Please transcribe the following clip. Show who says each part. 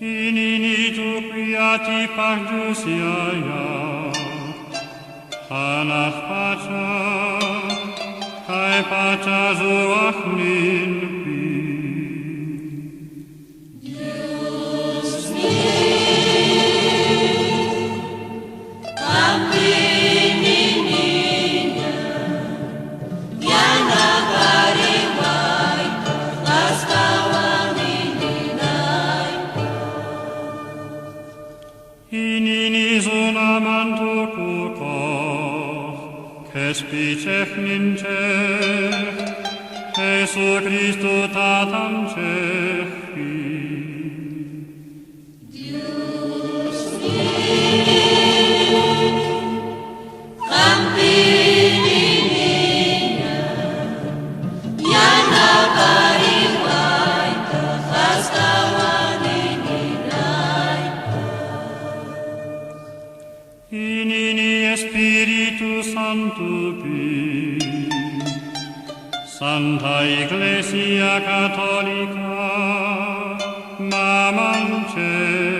Speaker 1: Inini tu quiati pardusiaia, Hanach pacha, kai pacha zuach ninpi. Inini sunamantu kukoh, kespicech ninchech, Jesu Christu tatam chechi. Inini Spiritu Sanctupi, Santa Iglesia Catholica, Mamam Cei.